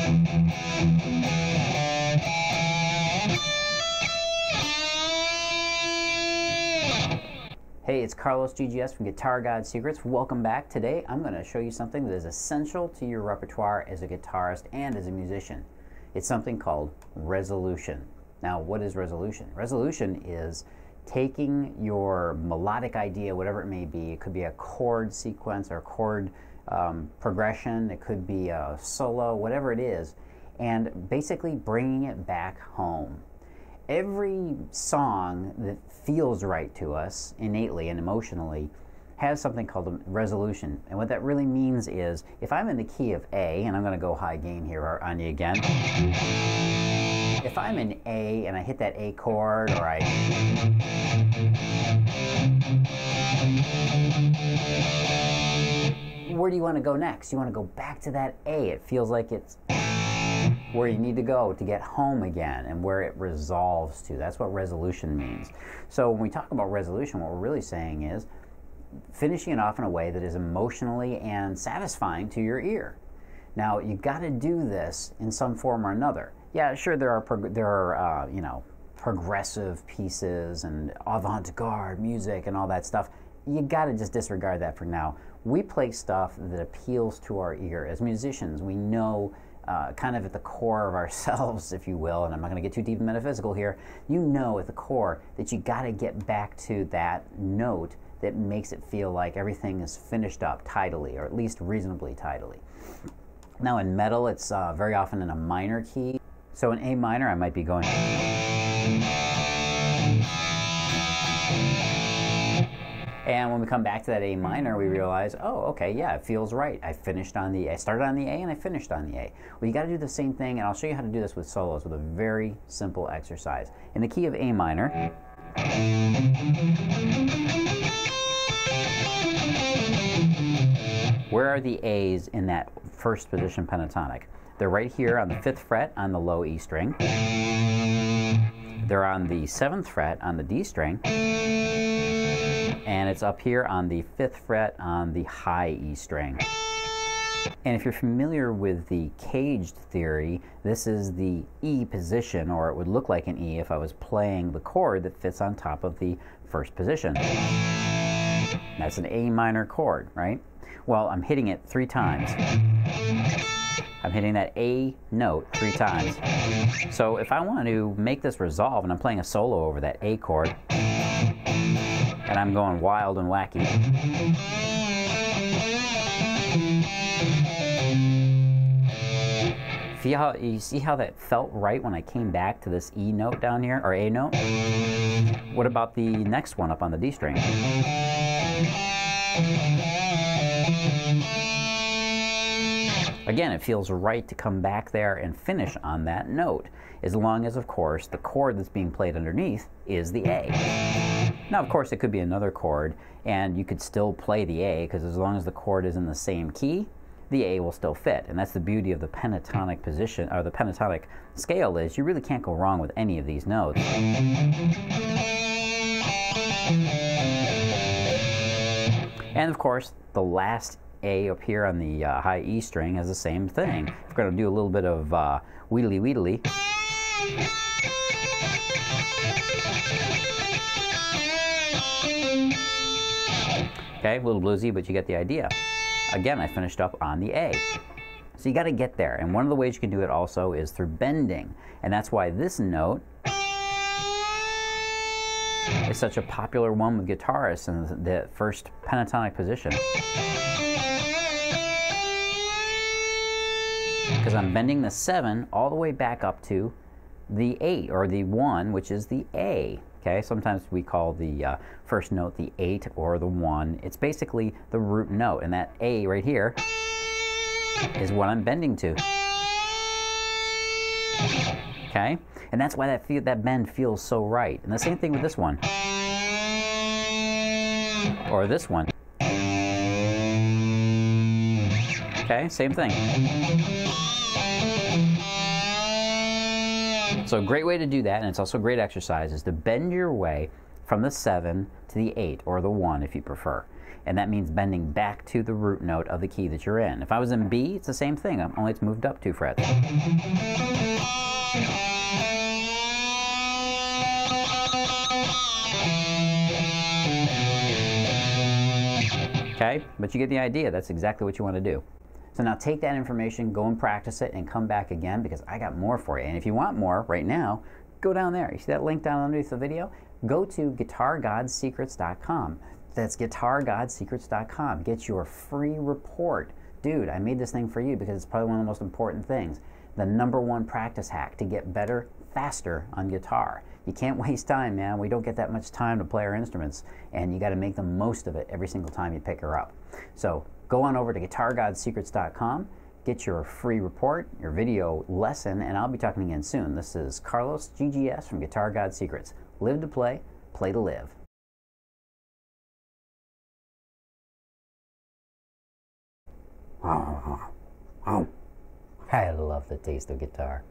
Hey, it's Carlos GGS from Guitar God Secrets. Welcome back. Today I'm going to show you something that is essential to your repertoire as a guitarist and as a musician. It's something called resolution. Now, what is resolution? Resolution is taking your melodic idea, whatever it may be. It could be a chord sequence or chord progression. It could be a solo, whatever it is, and basically bringing it back home. Every song that feels right to us innately and emotionally has something called a resolution. And what that really means is, if I'm in the key of A, and I'm going to go high gain here on you again. If I'm in A and I hit that A chord, or where do you want to go next? You want to go back to that A. It feels like it's where you need to go to get home again and where it resolves to. That's what resolution means. So when we talk about resolution, what we're really saying is finishing it off in a way that is emotionally and satisfying to your ear. Now, you've got to do this in some form or another. Yeah, sure, there are progressive pieces and avant-garde music and all that stuff. You got to just disregard that for now. We play stuff that appeals to our ear. As musicians, we know kind of at the core of ourselves, if you will, and I'm not going to get too deep and metaphysical here, you know at the core that you got to get back to that note that makes it feel like everything is finished up tidily, or at least reasonably tidily. Now in metal, it's very often in a minor key. So in A minor, I might be going. And when we come back to that A minor, we realize, oh, okay, yeah, it feels right. I started on the A and I finished on the A. Well, you got to do the same thing, and I'll show you how to do this with solos with a very simple exercise. In the key of A minor, where are the A's in that first position pentatonic? They're right here on the 5th fret on the low E string. They're on the 7th fret on the D string. And it's up here on the 5th fret on the high E string. And if you're familiar with the caged theory, this is the E position, or it would look like an E if I was playing the chord that fits on top of the first position. That's an A minor chord, right? Well, I'm hitting it 3 times. I'm hitting that A note 3 times. So if I want to make this resolve, and I'm playing a solo over that A chord, and I'm going wild and wacky. You see how that felt right when I came back to this E note down here, or A note? What about the next one up on the D string? Again, it feels right to come back there and finish on that note, as long as, of course, the chord that's being played underneath is the A. Now, of course, it could be another chord, and you could still play the A, because as long as the chord is in the same key, the A will still fit. And that's the beauty of the pentatonic position, or the pentatonic scale, is you really can't go wrong with any of these notes. And, of course, the last A up here on the high E string has the same thing. We're going to do a little bit of wheedly wheedly. Okay, a little bluesy, but you get the idea. Again, I finished up on the A. So you got to get there, and one of the ways you can do it also is through bending, and that's why this note is such a popular one with guitarists in the first pentatonic position. Because I'm bending the 7 all the way back up to the 8, or the 1, which is the A. Okay, sometimes we call the first note the 8 or the 1. It's basically the root note, and that A right here is what I'm bending to. Okay, and that's why that bend feels so right. And the same thing with this one, or this one. Okay, same thing. So a great way to do that, and it's also a great exercise, is to bend your way from the 7 to the 8, or the 1 if you prefer. And that means bending back to the root note of the key that you're in. If I was in B, it's the same thing, only it's moved up 2 frets. Okay, but you get the idea. That's exactly what you want to do. So now take that information, go and practice it, and come back again, because I got more for you. And if you want more right now, go down there. You see that link down underneath the video? Go to guitargodsecrets.com. That's guitargodsecrets.com. Get your free report. Dude, I made this thing for you because it's probably one of the most important things. The #1 practice hack to get better faster on guitar. You can't waste time, man. We don't get that much time to play our instruments, and you got to make the most of it every single time you pick her up. So go on over to guitargodsecrets.com, get your free report, your video lesson, and I'll be talking again soon. This is Carlos GGS from Guitar God Secrets. Live to play, play to live. I love the taste of guitar.